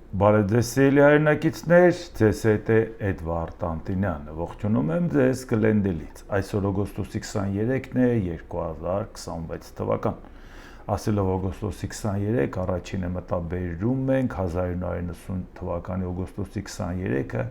Բարեձեզ սիրելի հայրենակիցներ, ձեզ հետ է Էդվարդ Անտինյանը, ողջունում եմ ձեզ Գլենդելից, այսօր օգոստոսի 23-ն է 2026 թվական, ասելով օգոստոսի 23, առաջինը մտաբերում ենք 1990 թվականի օգոստոսի 23-ը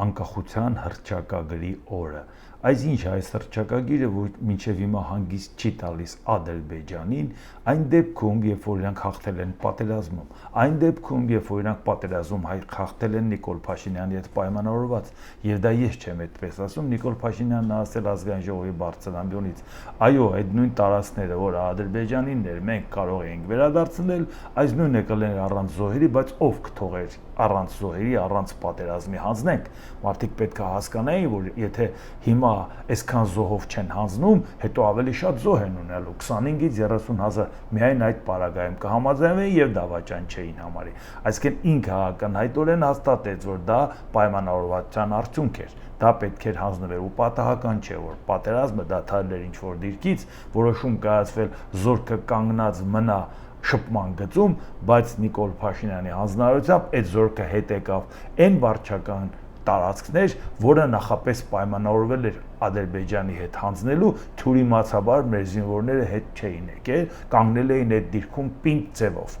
անկախության հռչակագրի օրը, այս ինչ այս հռչակագիրը, որ մինչև հիմա հանգիստ չի տալիս Ադրբեջանին, այն դեպքում, երբ որ իրանք հաղթել են պատերազմում, այն դեպքում, երբ որ իրանք պատերազմում հաղթել են Նիկոլ Փաշինյանի հետ պայմանավորված, եւ դա ես չեմ այդպես ասում, Նիկոլ Փաշինյանն ասել ազգային ժողովի բարձրամբյոնից, այո, այդ նույն տարածքները, որ Ադրբեջանինն էր, մենք կարող ենք վերադարձնել, այս նույնը կլիներ առանց զոհերի, բայց ով կթողեր առանց զոհերի, առանց պատերազմի հանձնենք, մարդիկ պետք է հասկանային, որ եթե հիմա այսքան զոհով չեն հանձնում, հետո ավելի շատ զոհ են ունենալու, 25-ից 30 հազար, միայն այդ պարագայում կհամաձայնվեին եւ դավաճան չէին համարի, այսինքն ինքը ակնհայտորեն հաստատեց, որ դա պայմանավորվածության արդյունք էր, դա պետք էր հանձնվել ու պատահական չէ, որ պատերազմը դադարել էր ինչ-որ դիրքից, որոշում կայացվել զորքը կանգնած մնա շփման գծում, բայց Նիկոլ Փաշինյանի հանձնարարությամբ այդ զորքը հետ եկավ այն վարչական տարածքներ, որը նախապես պայմանավորվել էր Ադրբեջանի հետ հանձնելու, թյուրիմացաբար մեր զինվորները հետ չէին եկել, կանգնել էին այդ դիրքում պինդ ձևով։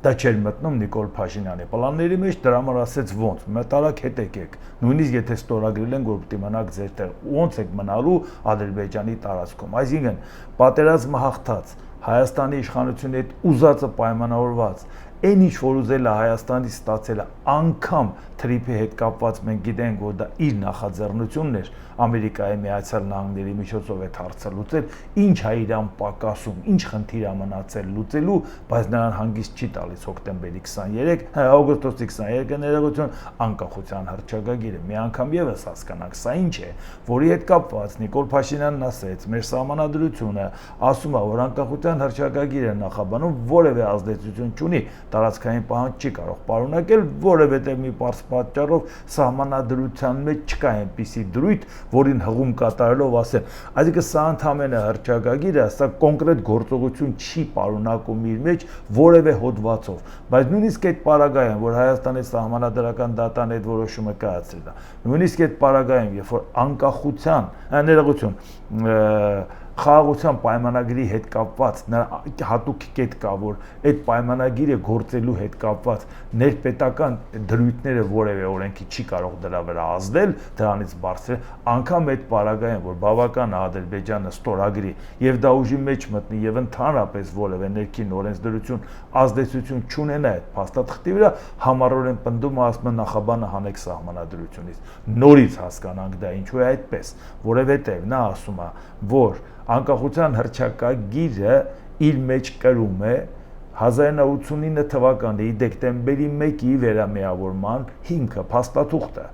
Դա չէր մտնում Նիկոլ Փաշինյանի պլանների մեջ, դրա համար ասեց ոնց, մտարակ հետ եկեք, նույնիսկ եթե ստորագրել են, որ պիտի մնաք ձեր տեղ, ոնց եք մնալու Ադրբեջանի տարածքում, այսինքն պատերազմը հաղթած, Հայաստանի իշխանությունը այդ ուզածը պայմանավորված, այն ինչ որ ուզել է Հայաստանից ստացել է, անգամ թրիփի հետ կապված մենք գիտենք, որ դա իր նախաձեռնությունն էր, Ամերիկայի Միացյալ Նահանգների միջոցով այդ հարցը լուծել, ինչ է իրան պակասում, ինչ խնդիր է մնացել լուծելու, բայց նրան հանգիստ չի տալիս հոկտեմբերի 23, օգոստոսի 23-ը ներողություն, անկախության հռչակագիրը, մի անգամ եւս հասկանանք, սա ինչ է, որի հետ կապված Նիկոլ Փաշինյանն ասեց, մեր սահմանադրությունը ասում է, որ անկախության հռչակագիրը նախաբանում որևէ ազդեցություն չունի, տարածքային պահանջ չի կարող պարունակել, որևէ մի պարզ պատճառով սահմանադրության մեջ չկա այնպիսի դրույթ, որին հղում կատարելով ասել, այսինքն սա ընդհանրապես հռչակագիրը, սա կոնկրետ գործողություն չի պարունակում իր մեջ որևէ հոդվածով, բայց նույնիսկ այդ պարագայում, որ Հայաստանի սահմանադրական դատան այդ որոշումը կայացրել է, նույնիսկ այդ պարագայում, երբ որ անկախության, ներողություն, խաղաղության պայմանագրի հետ կապված հատուկ կետ կա, որ այդ պայմանագիրը գործելու հետ կապված ներպետական դրույթները որևէ օրենքի չի կարող դրա վրա ազդել, դրանից բարձր անգամ այդ պարագայում, որ բավական Ադրբեջանը ստորագրի եւ դա ուժի մեջ մտնի եւ ընդհանրապես որևէ ներքին օրենսդրություն ազդեցություն չունենա այդ փաստաթղթի վրա, համառորեն պնդում է ասում նախաբանը հանեք սահմանադրությունից, նորից հասկանանք դա ինչու է այդպես, որովհետեւ նա ասում է, որ անկախության հռչակագիրը իր մեջ կրում է 1989 թվականի դեկտեմբերի 1-ի վերամիավորման հիմքը, փաստաթուղթը։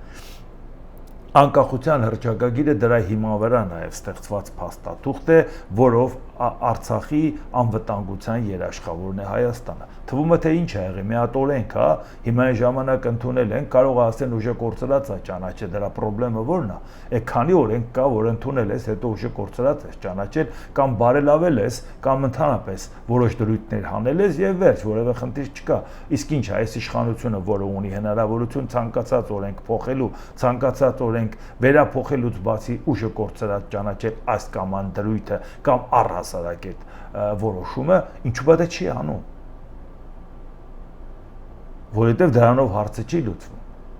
Անկախության հռչակագիրը դրա հիման վրա նաև ստեղծված փաստաթուղթ է, որով Արցախի անվտանգության երաշխավորն է Հայաստանը։ Թվում է թե ինչ է եղել, մի հատ օրենք է, հիմա այն ժամանակ ընդունել են, կարող է ասեն ուժը կորցրած է ճանաչել, դրա խնդրեմը ո՞րն է։ Քանի օրենք կա, որ ընդունել ես, հետո ուժը կորցրած ես ճանաչել, կամ բարելավել ես, կամ ընդհանրապես որոշ դրույթներ հանել ես եւ վերջ, որևէ խնդիր չկա։ Իսկ ինչ է, այս իշխանությունը, որը ունի հնարավորություն ցանկացած օրենք փոխելու, ցանկացած օրենք վերափոխելուց բացի ուժը կորցրած ճանաչել այս կամ այն դրույթը կամ առհասարակ այդ որոշումը, ինչու՞ դա չի անում։ Որովհետև դրանով հարցը չի լուծվում։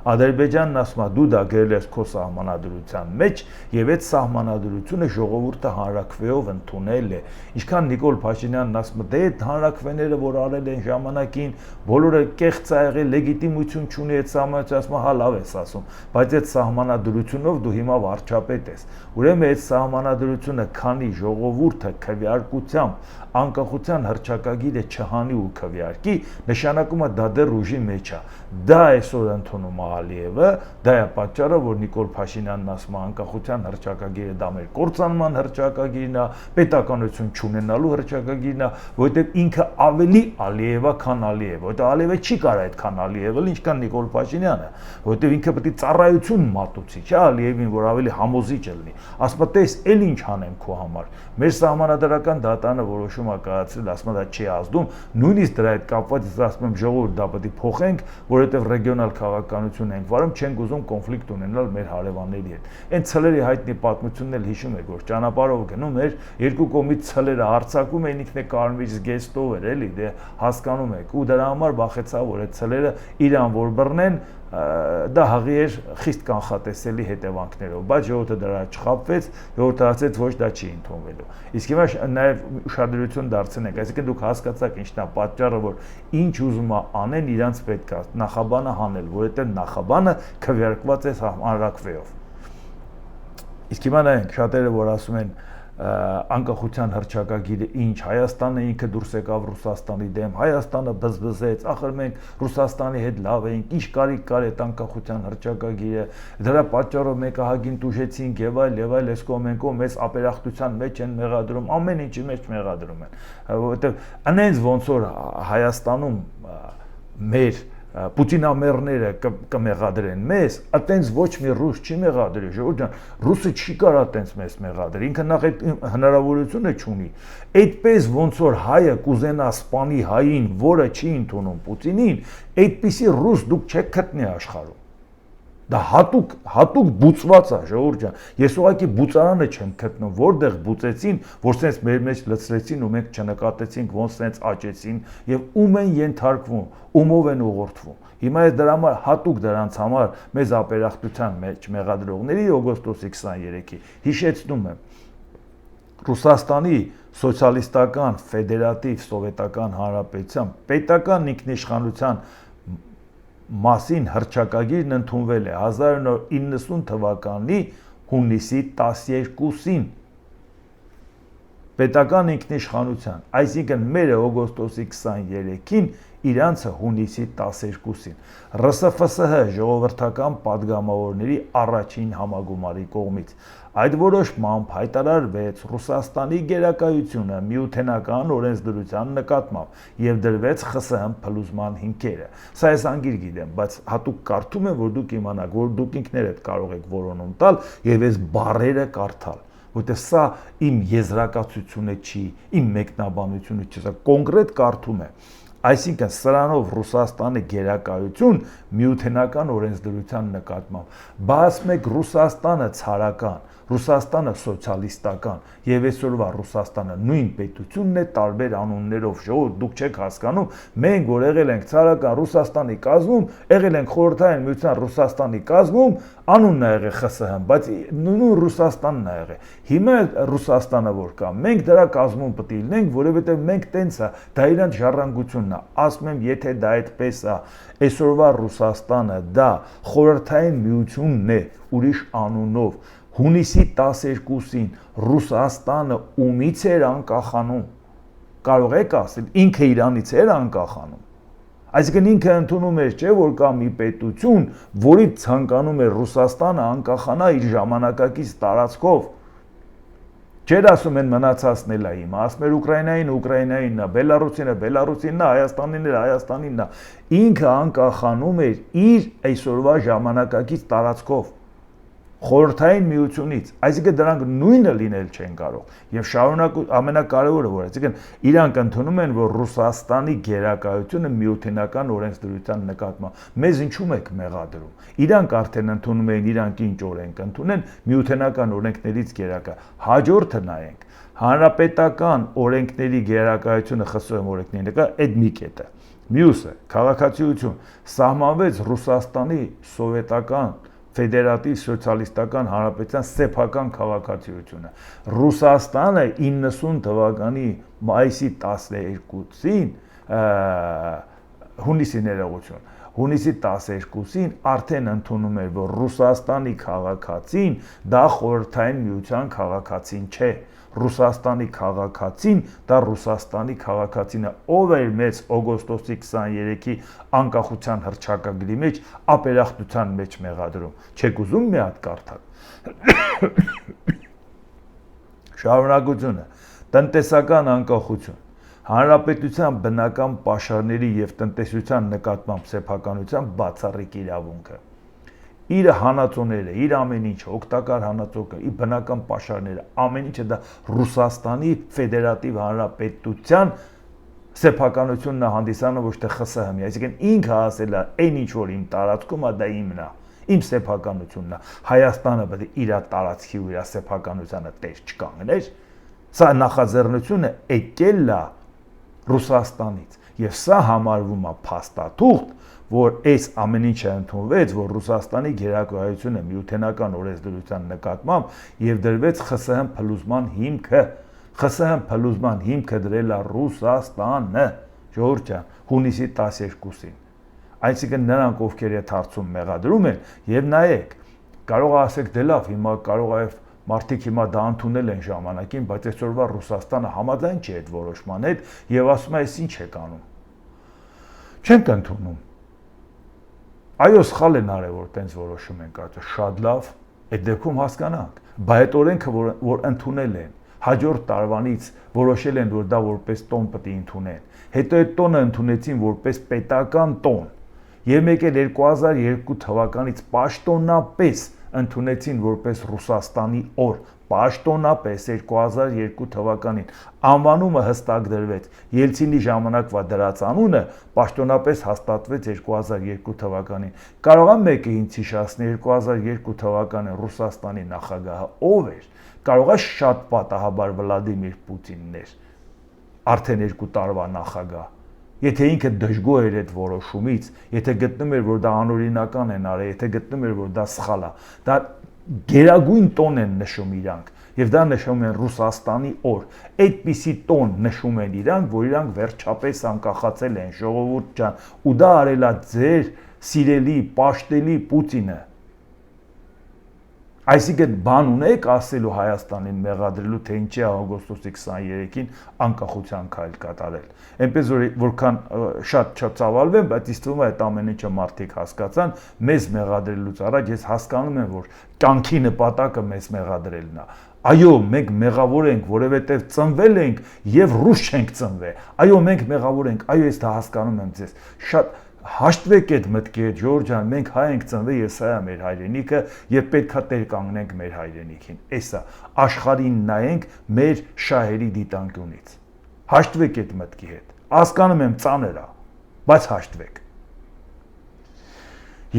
Ադրբեջանն ասում է դու դա գրել ես քո սահմանադրության մեջ եւ այդ սահմանադրությունը ժողովուրդը հանրաքվեով ընդունել է։ Ինչքան Նիկոլ Փաշինյանն ասում է դե այդ հանրաքվեները, որ արել են ժամանակին, բոլորը կեղծ ա եղել, լեգիտիմություն չունի այդ սահմանադրությունը, ասում է հա լավ ես ասում, բայց այդ սահմանադրությունով դու հիմա վարչապետ ես։ Ուրեմն այդ սահմանադրությունը քանի ժողովուրդը քվեարկությամբ անկախության հռչակագիրը չհանի ու քվեարկի, նշանակում է դա դեռ ուժի մեջ է։ Դա այսօր ընդունում է Ալիևը, դա է պատճառը, որ Նիկոլ Փաշինյանն ասում է անկախության հռչակագիրը դա մեր կործանման հռչակագիրն է, պետականություն չունենալու հռչակագիրն է, որովհետև ինքը ավելի Ալիև է, քան Ալիևը, որովհետև Ալիևը չի կարող այդքան Ալիևը, ինչքան Նիկոլ Փաշինյանը, որովհետև ինքը պետք է ծառայություն մատուցի, չէ՞ Ալիևին, որ ավելի համոզիչ լինի։ Ասում է, տես, էլ ինչ անեմ քո համար։ Մեր սահմանադրական դատարանը որոշում է կայացրել, ասում է դա չի ազդում, նույնիսկ դրա հետ կապված ես ասում եմ ժողովուրդ դա պետք է փոխենք, որովհետև ռեգիոնալ քաղաքականություն ենք վարում, չենք ուզում կոնֆլիկտ ունենալ մեր հարևանների հետ։ Այն ցլերի հայտնի պատմությունն էլ հիշում եք, որ ճանապարհով գնում էր, երկու կողմից ցլերը հարձակում էին, ինքն է կարմիր զգեստով էր, էլի, դե հասկանում եք, ու դրա համար վախեցավ, որ այդ ցլերը իրան որ բռնեն, դա հղի էր խիստ կանխատեսելի հետևանքներով, բայց ժողովուրդը դրա չխաբվեց, ժողովուրդը ասաց ոչ դա չի ընդունվելու։ Իսկ հիմա նաև ուշադրություն դարձնենք, այսինքն դուք հասկացաք ինչն է պատճառը, որ ինչ ուզում է անեն, իրանց պետք է նախաբանը հանել, որովհետև նախաբանը քվեարկված է հանրակրվեով։ Իսկ հիմա նայենք, շատերը որ ասում են անկախության հռչակագիրը ինչ, Հայաստանը ինքը դուրս եկավ Ռուսաստանի դեմ, Հայաստանը բզբզեց, ախր մենք Ռուսաստանի հետ լավ էինք, ինչ կարիք կար այդ անկախության հռչակագիրը, դրա պատճառով մենք ահագին տուժեցինք եւ այլ, այս կողմենքով մեզ ապերախտության մեջ են մեղադրում, ամեն ինչի մեջ մեղադրում են, որովհետեւ անենց ոնց որ Հայաստանում մեր Պուտինամերները կմեղադրեն մեզ, այտենց ոչ մի ռուս չի մեղադրի, ժողովուրդ ջան, ռուսը չի կարա այտենց մեզ մեղադրի, ինքը նախ այդ հնարավորությունը չունի։ Այդպես ոնց որ հայը կուզենա սպանի հային, որը չի ընդունում Պուտինին, այդպիսի ռուս դուք չեք գտնի աշխարհում։ Դա հատուկ բուծված է, ժողովուրդ ջան։ Ես ուղղակի բուծարանը չեմ գտնում, որտեղ բուծեցին, որ sense մեր մեջ լցրեցին ու մենք չնկատեցինք, ոնց sense աճեցին եւ ում են ենթարկվում, ումով են ուղղորդվում։ Հիմա ես դրա համար հատուկ դրանց համար մեզ ապերախտության մեջ մեղադրողների օգոստոսի 23-ի հիշեցնում եմ Ռուսաստանի սոցիալիստական ֆեդերատիվ սովետական հանրապետության պետական ինքնիշխանության մասին հռչակագիրն ընդունվել է 1990 թվականի հունիսի 12-ին պետական ինքնիշխանության, այսինքն մերը օգոստոսի 23-ին, իրանցը հունիսի 12-ին, ՌՍՖՍՀ ժողովրդական падգամավորների առաջին համագումարի կողմից։ Այդ որոշմամբ հայտարարվեց Ռուսաստանի գերակայությունը միութենական օրենսդրության նկատմամբ եւ դրվեց ԽՍՀՄ փլուզման հիմքերը։ Սա ես անգիր գիտեմ, բայց հատուկ կարդում եմ, որ դուք իմանաք, որ դուք ինքներդ կարող եք որոնում տալ եւ այս բառերը կարդալ, որտեղ սա իմ եզրակացությունը չի, իմ մեկնաբանությունը չի, սա կոնկրետ կարդում եմ։ Այսինքն սրանով Ռուսաստանի գերակայություն միութենական օրենսդրության նկատմամբ, բաց մեկ Ռուսաստանը ցարական, Ռուսաստանը սոցիալիստական եւ այսօրվա Ռուսաստանը նույն պետությունն է տարբեր անուններով, ժողովուրդ դուք չեք հասկանում, մենք որ եղել ենք ցարական Ռուսաստանի կազմում, եղել ենք խորհրդային միության Ռուսաստանի կազմում, անունն է եղել ԽՍՀՄ, բայց նույն Ռուսաստանն է եղել։ Հիմա Ռուսաստանը որ կա, մենք դրա կազմում պետք է լինենք, որովհետեւ մենք տենց է, դա իրանց ժառանգությունն է։ Ասում եմ, եթե դա այդպես է, այսօրվա Ռուսաստանը դա խորհրդային միությունն է, ուրիշ անունով։ Հունիսի 12-ին Ռուսաստանը ումից էր անկախանում, կարող եք ասել, ինքը իրանից էր անկախանում, այսինքն ինքը ընդունում էր, չէ, որ կա մի պետություն, որից ցանկանում էր Ռուսաստանը անկախանա իր ժամանակակից տարածքով, չէր ասում են մնացածն էլ է հիմա, ասում էր Ուկրաինայինն է, Բելարուսինն է, Հայաստանին է, ինքը անկախանում էր իր այսօրվա ժամանակակից տարածքով, խորհրդային միությունից, այսինքն դրանք նույնը լինել չեն կարող եւ շարունակ ամենակարևորը որ այսինքն իրանք ընդունում են որ Ռուսաստանի գերակայությունը միութենական օրենսդրության նկատմամբ մեզ ինչու եք մեղադրում իրանք արդեն ընդունում են իրանք ինչ օրենք ընդունեն միութենական օրենքներից գերակա հաջորդը նայենք հանրապետական օրենքների գերակայությունը ԽՍՀՄ օրենքների նկա այդ մի կետը մյուսը քաղաքացիություն սահմանվեց Ռուսաստանի սովետական ֆեդերատիվ սոցիալիստական հանրապետության սեփական քաղաքացիությունը Ռուսաստանը 90 թվականի մայիսի 12-ին հունիսի ներողություն, հունիսի 12-ին արդեն ընդունում էր, որ Ռուսաստանի քաղաքացին դա խորհրդային միության քաղաքացին չէ։ Ռուսաստանի քաղաքացին դա Ռուսաստանի քաղաքացին է, ով էր մեծ օգոստոսի 23-ի անկախության հռչակագրի մեջ ապերախտության մեջ մեղադրում։ Չեք ուզում մի հատ կարդալ։ Շարունակությունը, տնտեսական անկախություն, հանրապետության բնական պաշարների եւ տնտեսության նկատմամբ սեփականության բացառիկ իրավունքը։ Իր հանածոները, իր ամեն ինչը, օգտակար հանածոները, իր բնական պաշարները, ամեն ինչը դա Ռուսաստանի Ֆեդերատիվ Հանրապետության սեփականությունն է հանդիսանում, ոչ թե ԽՍՀՄ-ի, այսինքն ինքը ասել է, այն ինչ որ իմ տարածքում է, դա իմն է, իմ սեփականությունն է։ Հայաստանը պետք է իր տարածքի ու իր սեփականությանը տեր չկանգներ։ Սա նախաձեռնությունը եկել է Ռուսաստանից, եւ սա համարվում է փաստաթուղթ, որ այս ամեն ինչը ընդունվեց, որ Ռուսաստանի գերակայությունը միութենական օրենսդրության նկատմամբ եւ դրվեց ԽՍՀՄ փլուզման հիմքը։ ԽՍՀՄ փլուզման հիմքը դրել է Ռուսաստանը, ժողովուրդ ջան, հունիսի 12-ին։ Այսինքն նրանք, ովքեր այդ հարցում մեղադրում են, եւ նայեք, կարող է ասեք դե լավ, հիմա կարող է մարդիկ հիմա դա ընդունել են ժամանակին, բայց այսօրվա Ռուսաստանը համաձայն չի այդ որոշման հետ եւ ասում է, «Էս ինչ եք անում»։ Չենք ընդունում։ Այո, սխալ են արել, որ տենց որոշում են կայացել, շատ լավ, այդ դեպքում հասկանանք, բայց այդ օրենքը, որ ընդունել են, հաջորդ տարվանից որոշել են, որ դա որպես տոն պետք է ընդունեն։ Հետո այդ տոնը ընդունեցին որպես պետական տոն։ Եվ մեկ էլ 2002 թվականից պաշտոնապես ընդունեցին որպես Ռուսաստանի օր, պաշտոնապես 2002 թվականին անվանումը հստակ դրվեց, Ելցինի ժամանակվա դրած անունը պաշտոնապես հաստատվեց 2002 թվականին։ Կարող է մեկը ինձ հիշեցնել 2002 թվականին Ռուսաստանի նախագահը ով էր։ Կարող է շատ պատահաբար Վլադիմիր Պուտինն էր, արդեն 2 տարվա նախագահ։ Եթե ինքը դժգոհ էր այդ որոշումից, եթե գտնում էր, որ դա անօրինական են արել, եթե գտնում էր, որ դա սխալ է, դա գերագույն տոն են նշում իրանք, եւ դա նշում են Ռուսաստանի օր։ Այդպիսի տոն նշում են իրանք, որ իրանք վերջապես անկախացել են, ժողովուրդ ջան, ու դա արել է ձեր սիրելի, պաշտելի Պուտինը։ Այսինքն բան ունեք ասելու Հայաստանին մեղադրելու, թե ինչի է օգոստոսի 23-ին անկախության քայլ կատարել։ Այնպես որքան շատ չծավալվեմ, բայց ինձ թվում է այդ ամեն ինչը մարդիկ հասկացան, մեզ մեղադրելուց առաջ ես հասկանում եմ, որ կյանքի նպատակը մեզ մեղադրելն է։ Այո, մենք մեղավոր ենք, որովհետև ծնվել ենք եւ ռուս չենք ծնվել։ Այո, մենք մեղավոր ենք, այո, ես դա հասկանում եմ ձեզ։ Շատ հաշտվեք այդ մտքի հետ, Ժորժ ջան, մենք հայ ենք ծնվել, եւ սա է մեր հայրենիքը եւ պետքա տեր կանգնենք մեր հայրենիքին։ Էսա աշխարհին նայենք մեր շահերի դիտանկյունից։ Հաշտվեք այդ մտքի հետ։ Հասկանում եմ ծանր է, բայց հաշտվեք։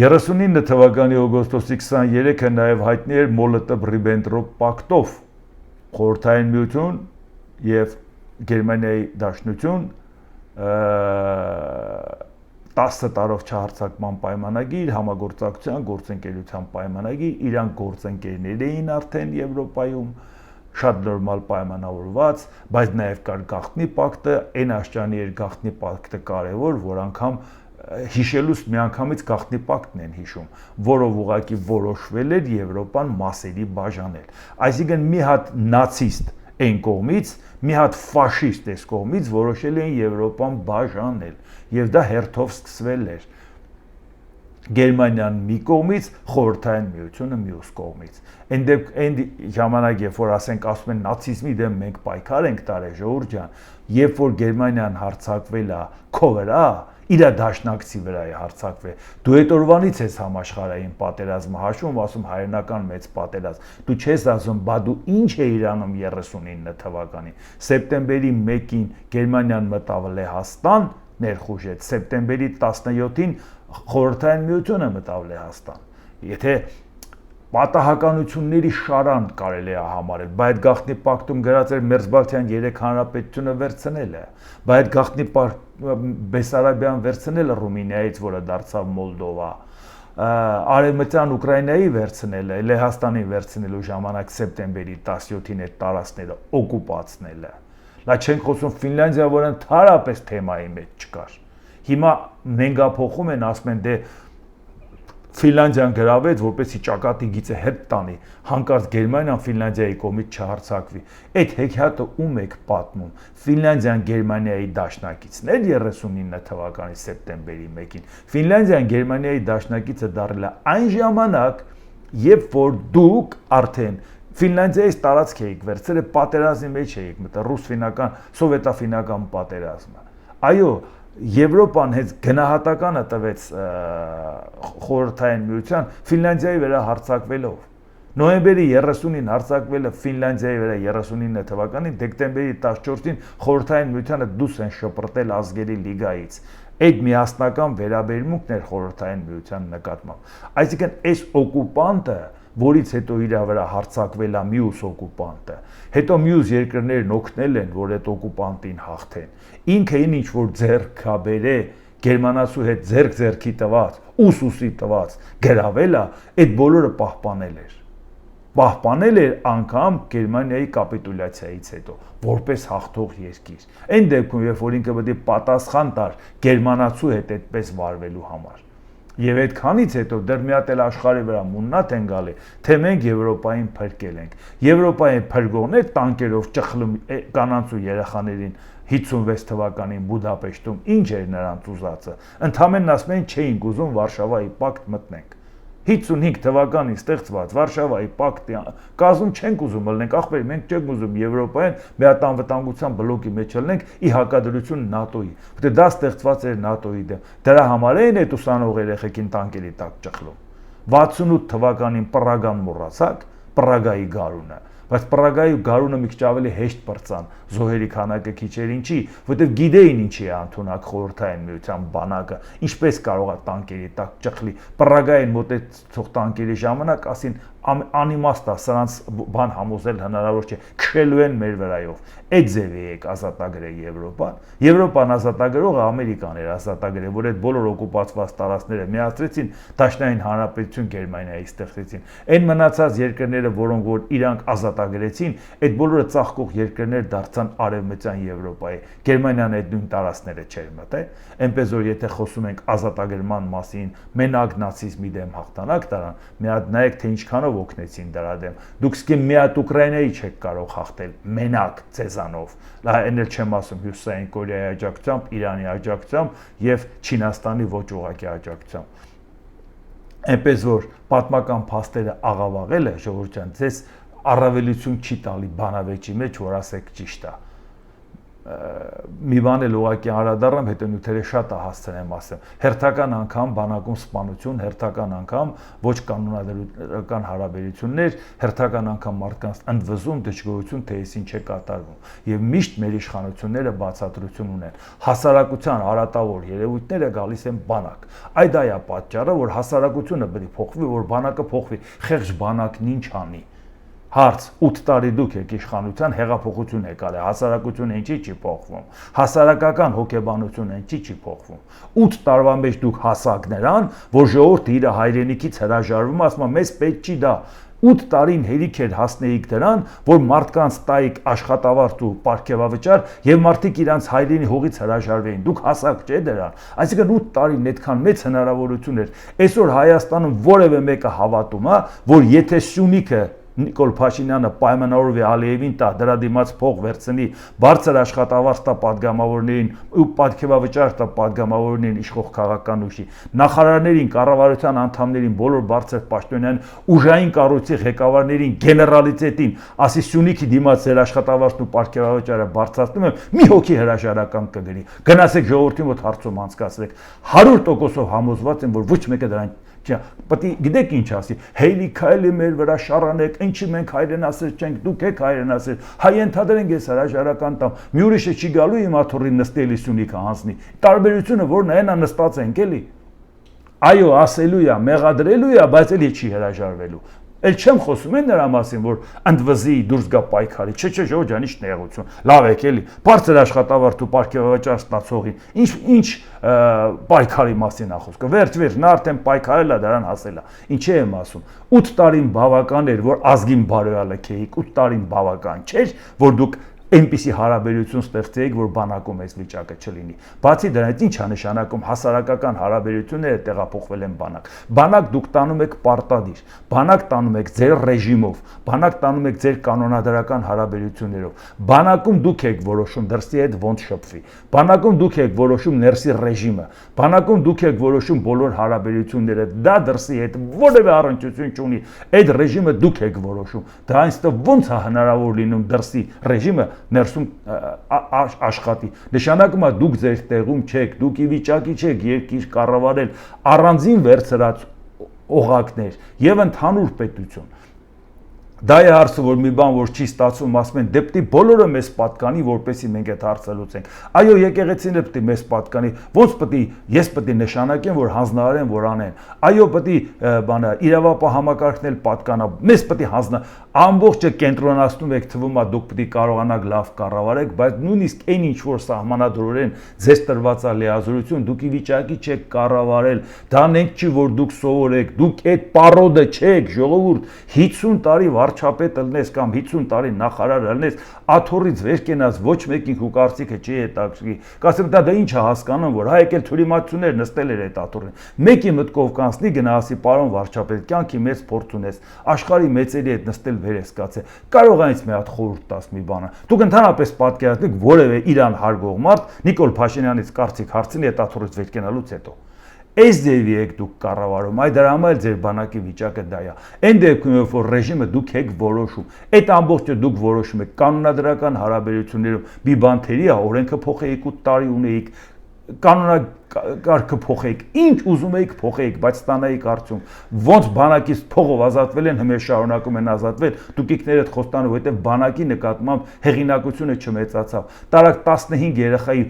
39 թվականի օգոստոսի 23-ը նաեւ հայտնի էր Մոլոտով-Ռիբենտրոպ պակտով Խորհրդային Միություն եւ Գերմանիայի Դաշնություն 10 տարով չհարցակման պայմանագիր, համագործակցության, գործընկերության պայմանագիր, իրանք գործընկերներ էին արդեն Եվրոպայում, շատ նորմալ պայմանավորված, բայց նաև կար գաղտնի պակտը, այն աշճանի էր գաղտնի պակտը կարևոր, որ անգամ հիշելուց միանգամից գաղտնի պակտն են հիշում, որով ուղղակի որոշվել էր Եվրոպան մասերի բաժանել։ Այսինքն մի հատ նացիստ այն կողմից, մի հատ ֆաշիստ այս կողմից որոշել են Եվրոպան բաժանել, եւ դա հերթով սկսվել էր։ Գերմանիան մի կողմից, Խորհրդային Միությունը մյուս կողմից։ Այն ժամանակ, երբ որ ասենք ասում են նացիզմի դեմ մենք պայքար ենք տարել, Ժողովուրդ ջան, երբ որ Գերմանիան հարձակվել է քո վրա, իր դաշնակցի վրա է հարձակվել։ Դու այդ օրվանից ես համաշխարհային պատերազմը հաշվում, ասում հայրենական մեծ պատերազմ։ Դու չես ասում, բա դու ինչ էիր անում 39 թվականին։ Սեպտեմբերի 1-ին Գերմանիան մտավ Լեհաստան, ներխուժեց, սեպտեմբերի 17-ին Խորհրդային Միությունը մտավ Լեհաստան։ Եթե պատահականությունների շարան կարելի է համարել, բայց այդ գաղտնի պակտում գրած էր Մերձբալթյան 3 հանրապետությունը վերցնելը, բայց այդ գաղտնի Բեսարաբիան վերցնելը Ռումինիայից, որը դարձավ Մոլդովա, Արևմտյան Ուկրաինայի վերցնելը, Լեհաստանի վերցնելու ժամանակ սեպտեմբերի 17-ին այդ տարածքները օկուպացնելը։ Նա չենք խոսում Ֆինլանդիա, որ ընդհանրապես թեմայի մեջ չկար։ Հիմա նենգափոխում են, ասում են դե Ֆինլանդիան գրավեց, որպեսզի ճակատի գիծը հետ տանի, հանկարծ Գերմանիան Ֆինլանդիայի կողմից չհարձակվի։ Այդ հեքիաթը ում եք պատմում։ Ֆինլանդիան Գերմանիայի դաշնակիցն էր 39 թվականի սեպտեմբերի 1-ին։ Ֆինլանդիան Գերմանիայի դաշնակիցը դարձել է այն ժամանակ, երբ որ դուք արդեն Ֆինլանդիայից տարածք էիք վերցրել, պատերազմի մեջ էիք մտել, ռուս-ֆինական, սովետա-ֆինական պատերազմը։ Այո, Եվրոպան հենց գնահատականը տվեց խորհրդային միության Ֆինլանդիայի վրա հարձակվելով։ Նոյեմբերի 30-ին հարձակվելը Ֆինլանդիայի վրա 39 թվականին, դեկտեմբերի 14-ին խորհրդային միությանը դուրս են շպրտել ազգերի լիգայից։ Այդ միասնական վերաբերմունքն էր խորհրդային միության նկատմամբ։ Այսինքն այս օկուպանտը, որից հետո իր վրա հարձակվել է մյուս օկուպանտը, հետո մյուս երկրներն օգնել են, որ այդ օկուպանտին հաղթեն։ Ինքը ինչ որ ձեռք բերե գերմանացու հետ ձեռք-ձեռքի տված, ուսուսի տված գրավելա, այդ բոլորը պահպանել էր անգամ Գերմանիայի կապիտուլյացիայից հետո, որպես հաղթող երկիր։ Այն դեպքում, երբ որ ինքը պետք է պատասխան տար գերմանացու հետ այդպես վարվելու համար։ Եվ այդքանից հետո դեռ մի հատ էլ աշխարհի վրա մուննաթ են գալի, թե մենք Եվրոպային փրկել ենք։ Եվրոպայի փրկողներ տանկերով ճխլում կանանց ու երեխաներին 56 թվականին Բուդապեշտում, ինչ էր նրանց ուզածը։ Ընդհանրապես ասում են չէինք ուզում Վարշավայի պակտ մտնենք։ 55 թվականին ստեղծված Վարշավայի պակտի կազմում չենք ուզում ելնենք, ախպեր, մենք չենք ուզում Եվրոպային մի հատ անվտանգության բլոկի մեջ ելնենք ի հակադրություն ՆԱՏՕ-ի։ Որտեղ դա ստեղծված էր ՆԱՏՕ-ի դեմ։ Դրա համար էին այդ ուսանող երեխեքին տանկերի տակ ճխլում։ 68 թվականին Պրագան մոռացաք, Պրագայի գարունը, բայց Պրագայի գարունը մի քիչ ավելի հեշտ պրծան, զոհերի քանակը քիչ էր ինչի, որտեղ գիտեին ինչի է ընդունակ խորհրդային միության բանակը, ինչպես կարող է տանկերի տակ ճխլի։ Պրագային մոտեցող տանկերի ժամանակ ասին անիմաստ է, սրանց բան համոզել հնարավոր չէ, քշելու են մեր վրայով։ Այդ ձևի եք ազատագրել Եվրոպան։ Եվրոպան ազատագրողը Ամերիկան էր ազատագրել, որ այդ բոլոր օկուպացված տարածքները միացրեցին, Դաշնային Հանրապետություն Գերմանիայի ստեղծեցին։ Այն մնացած երկրները, որոնք որ իրանք ազատագրեցին, այդ բոլորը ծաղկող երկրներ դարձան արևմտյան Եվրոպայի։ Գերմանիան այդ նույն տարածքները չէր մտել, այնպես որ եթե խոսում ենք ազատագրման մասին, մենակ նացիզմի դեմ հաղթանակ տարան, մի հատ նայեք թե ինչքանով օգնեցին դրա դեմ։ Դուք սկի մի հատ Ուկրաինայի չեք կարող հաղթել մենակ ցեզանով։ Այն էլ չեմ ասում Հյուսիսային Կորեայի աջակցությամբ, Իրանի աջակցությամբ եւ Չինաստանի ոչ ուղղակի աջակցությամբ։ Այնպես որ պատմական փաստերը աղավաղելը ժողովրդյան ձեզ առավելություն չի տալի բանավեճի մեջ, որ ասեք ճիշտ է։ Մի բան էլ ուղղակի անդրադառնամ, հետո նյութերը շատ հասցնեմ ասեմ։ Հերթական անգամ բանակում սպանություն, հերթական անգամ ոչ կանոնադրական հարաբերություններ, հերթական անգամ մարդկանց ընդվզում, դժգոհություն, թե ինչ է կատարվում։ Եվ միշտ մեր իշխանությունները բացատրություն ունեն։ Հասարակության արատավոր երևույթները գալիս են բանակ։ Այդ դա է պատճառը, որ հասարակությունը պետք է փոխվի, որ բանակը փոխվի։ Խեղճ բանակն ինչ անի։ Հարց 8 տարի դուք եք իշխանության հեղափոխություն եք արել, հասարակությունը ինչի չի փոխվում, հասարակական հոգեբանությունը ինչի չի փոխվում։ 8 տարվա մեջ դուք հասաք նրան, որ ժողովուրդը իր հայրենիքից հրաժարվում, ասում է մեզ պետք չի դա։ 8 տարին հերիք էր հասնեիք դրան, որ մարդկանց տայիք աշխատավարձ ու պարգևավճար եւ մարդիկ իրանց հայրենի հողից հրաժարվեին։ Դուք հասաք չէ դրան։ Այսինքն 8 տարին այդքան մեծ հնարավորություն էր։ Այսօր Հայաստանում որևէ մեկը հավատում է, որ եթե Սյունիքը Նիկոլ Փաշինյանը պայմանավորվի Ալիևին տա, դրա դիմաց փող վերցնի, բարձր աշխատավարձ տա падգամավորներին ու պատգամավճար տա падգամավորներին իշխող քաղաքական ուժի, նախարարներին, կառավարության անդամներին, բոլոր բարձր պաշտոնյան ուժային կառույցի ղեկավարներին, գեներալիտետին, ասի Սյունիքի դիմաց ձեր աշխատավարձն ու պատգամավճարը բարձրացնում եմ, մի հոգի հրաժարական կգրի։ Գնացեք ժողովրդի մոտ հարցում անցկացրեք։ 100% համոզված եմ, որ ոչ մեկը դրան Պետք է գիտեք ինչ ասի, հեյլի քայլի մեր վրա շառանեք, ինչի մենք հայրենասեր չենք, դուք եք հայրենասեր, հայ ընդհանրենք ես հրաժարական տամ, մի ուրիշը չի գալու իմ աթոռին նստելի Սյունիքը հանձնի, տարբերությունը որն է, նա նստած ենք էլի, այո, ասելու է, մեղադրելու է, բայց էլի չի հրաժարվելու, էլ չեմ խոսում են նրա մասին, որ ընդվզի դուրս գա պայքարի, չէ, ժողովրդյան ինչ նեղություն, լավ եք էլի, բարձր աշխատավարձ ու պարգևավճար ստացողին, ինչ պայքարի մասին է խոսքը, վերջ, նա արդեն պայքարել է, դրան հասել է, ինչի եմ ասում, 8 տարին բավական էր, որ ազգին բարոյալը քեիք, 8 տարին բավական չէր, որ դուք այնպիսի հարաբերություն ստեղծեիք, որ բանակում այս վիճակը չլինի։ Բացի դրանից ի՞նչ է նշանակում հասարակական հարաբերությունները տեղափոխվել են բանակ։ Բանակ դուք տանում եք պարտադիր, բանակ տանում եք ձեր ռեժիմով, բանակ տանում եք ձեր կանոնադրական հարաբերություններով։ Բանակում դուք եք որոշում դրսի հետ ոնց շփվի։ Բանակում դուք եք որոշում ներսի ռեժիմը։ Բանակում դուք եք որոշում բոլոր հարաբերությունները։ Դա դրսի հետ որևէ առնչություն չունի։ Այդ ռեժիմը դուք եք որոշում։ Դա այնստեղ ոնց է հնարավոր լինում դրսի ռեժիմը ներսում աշխատի։ Նշանակում է դուք ձեր տեղում չեք, դուք ի վիճակի չեք երկիր կառավարել առանձին վերցրած օղակներ եւ ընդհանուր պետություն։ Դա է հարցը, որ մի բան, որ չի ստացվում, ասում են, դե պիտի բոլորը մեզ պատկանի, որպեսզի մենք այդ հարցը լուծենք։ Այո, եկեղեցին է պիտի մեզ պատկանի, ոնց պիտի ես պիտի նշանակեմ, որ հանձնարարեն, որ անեն։ Այո, պիտի իրավապահ համակարգն էլ պատկանա, մեզ պիտի հանձնա, ամբողջը կենտրոնացնում եք, թվում է դուք պիտի կարողանաք լավ կառավարեք, բայց նույնիսկ այն ինչ որ սահմանադրորեն ձեզ տրված է լիազորություն, դուք ի վիճակի չեք կառավարել։ Դա նենք չի, որ դուք սովորեք, դուք այդ պարոդը չեք, ժողովուրդ, 50 տարի վարչապետ ըլնես կամ 50 տարի նախարար ըլնես, աթոռից վեր կենաս, ոչ մեկին քու կարծիքը չի հետաքրքրի։ Կասեմ դա ինչ է հասկանում, որ հայ եկել թյուրիմացություններ նստել էր այդ աթոռին։ Մեկի մտքով կանցնի գնա ասի պարոն վարչապետ, կյանքի մեծ փորձ ունես, աշխարհի մեծերի հետ նստել վեր ես կացել։ Կարող է ինձ մի հատ խորհուրդ տաս մի բանը։ Դուք ընդհանրապես պատկերացնեք որևէ Իրան հարգող մարդ Նիկոլ Փաշինյանից կարծիք հարցնի այդ աթոռից վեր կենալուց հետո։ Այս ձևի եք դուք կառավարում, այդ դրա համար ձեր բանակի վիճակը դա է։ Այն դեպքում, որ ռեժիմը դուք եք որոշում, այդ ամբողջը դուք որոշում եք կանոնադրական հարաբերություններում, մի բան թերի է, օրենքը փոխեիք 8 տարի ունեիք, կանոնակարգը փոխեիք, ինչ ուզում էիք փոխեիք, բայց ստանայիք արդյունք։ Ոնց բանակից փողով ազատվել են, հիմա շարունակում են ազատվել, դուք ինքներդ խոստանում, որովհետև բանակի նկատմամբ հեղինակությունը չմեծացավ։ Տարակ 15 երեխայի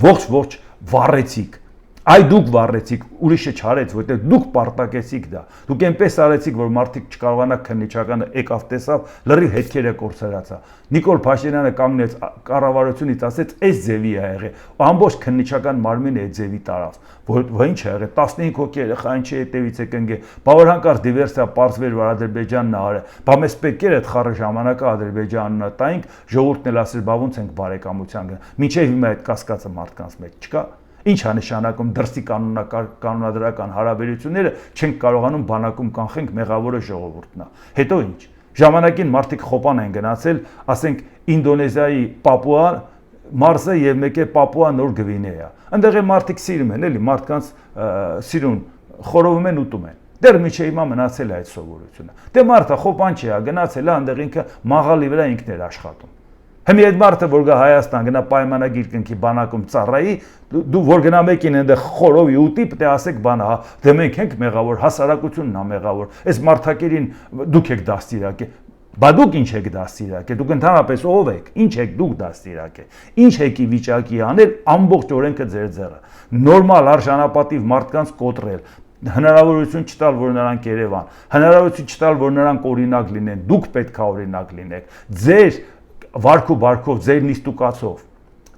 ողջ վառեցիք։ Այ դուք վառեցիք, ուրիշը չարեց, որովհետև դուք պարտակեցիք դա։ Դուք այնպես արեցիք, որ մարդիկ չկարողանա քննիչականը եկավ տեսավ, լրիվ հետքերը կորցրացա։ Նիկոլ Փաշինյանը կանգնեց կառավարությունից ասեց, այս ձևի է եղել։ Ամբողջ քննիչական մարմինը այդ ձևի տարավ։ Որ ինչ է եղել, 15 հոգի երեխա ինչի հետևից է կնգե։ Բա որ հանկարծ դիվերսիա պարզվեր, որ Ադրբեջանն է արել։ Բա մեզ պետք էր այդ խառը ժամանակը Ադրբեջանն տայինք, ժողովուրդն էլ ասել, բա ոնց ենք բարեկամության գնա։ Մինչև հիմա այդ կասկածը մարդկանց մեջ չկա։ Ինչ է նշանակում դրսի կանոնադրական հարաբերությունները չենք կարողանում բանակում կանխենք, մեղավորը ժողովուրդն է։ Հետո ինչ։ Ժամանակին մարդիկ խոպան են գնացել, ասենք Ինդոնեզիայի Պապուա մարզը եւ մեկ է Պապուա Նոր Գվինեա։ Այնտեղ է մարդիկ սիրում են, էլի, մարդկանց սիրուն խորովում են, ուտում են։ Դեռ միջի հիմա մնացել է այդ սովորությունը։ Դե մարդը խոպան չի, գնացել է, այնտեղ ինքը մաղալի վրա ինքն էր աշխատում։ Հիմա այդ մարդը, որ գա Հայաստան, գնա պայմանագիր կնքի բանակում ծառայի, դու որ գնա մեկին այնտեղ խորովի ուտի, պետք է ասեք բանը, հա, դե մենք ենք մեղավոր, հասարակությունն է մեղավոր։ Այս մարդակերին դուք եք դաստիարակել։ Բա դուք ինչ եք դաստիարակել, դուք ընդհանրապես ով եք, ինչ եք դուք դաստիարակել, ինչ եք ի վիճակի անել ամբողջ օրենքը ձեր ձեռը, նորմալ արժանապատիվ մարդկանց կոտրել, հնարավորություն չտալ, որ նրանք Երևան, հնարավորություն չտալ, որ նրանք օրինակ լինեն, դուք պետք է օրինակ լինեք, ձեր վարքու բարքով, ձեր նիստուկացով,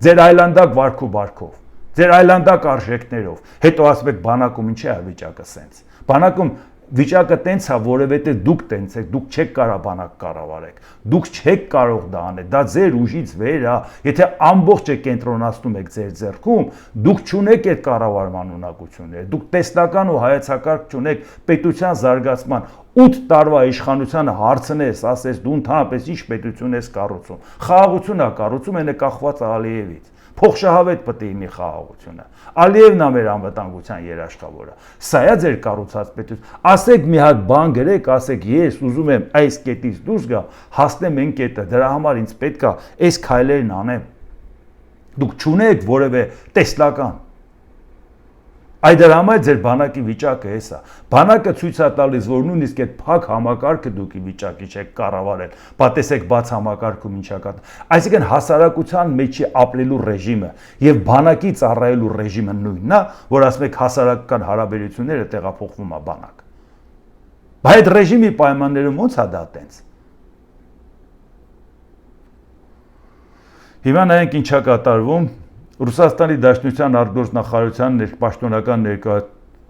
ձեր այլանդակ վարքու բարքով, ձեր այլանդակ արժեքներով, հետո ասում եք բանակում ինչ է վիճակը սենց, բանակում վիճակը տենց է, որովհետև դուք տենց եք, դուք չեք կարող բանակ կառավարեք, դուք չեք կարող դա անել, դա ձեր ուժից վեր է, եթե ամբողջը կենտրոնացնում եք ձեր ձեռքում, դուք չունեք այդ կառավարման ունակությունները, դուք տեսլական ու հայեցակարգ չունեք պետության զարգացման, 8 տարվա իշխանությանը հարցնես, ասես դու ընդհանրապես ինչ պետություն ես կառուցում, խաղաղություն է կառուցում, այն է կախված Ալիևից, փոխշահավետ պետք է լինի խաղաղությունը, Ալիևն է մեր անվտանգության երաշխավորը, սա է ձեր կառուցած պետություն, ասեք մի հատ բան գրեք, ասեք ես ուզում եմ այս կետից դուրս գա, հասնեմ այն կետը, դրա համար ինձ պետք է այս քայլերն անեմ, դուք չունեք որևէ տեսլական, Այդ դրա համար ձեր բանակի վիճակը է սա։ Բանակը ցույց է տալիս, որ նույնիսկ այդ փակ համակարգը դուք ի վիճակի չեք կառավարել։ Պատեսեք բաց համակարգում ինչա կա։ Այսինքն հասարակության մեջի ապրելու ռեժիմը եւ բանակի ծառայելու ռեժիմը նույնն է, որ ասում եք հասարակական հարաբերությունները տեղափոխվում է բանակ։ Բայց այդ ռեժիմի պայմաններում ո՞նց է դա տենց։ Հիմա նայենք ինչա կատարվում Ռուսաստանի Դաշնության արտգործնախարարության պաշտոնական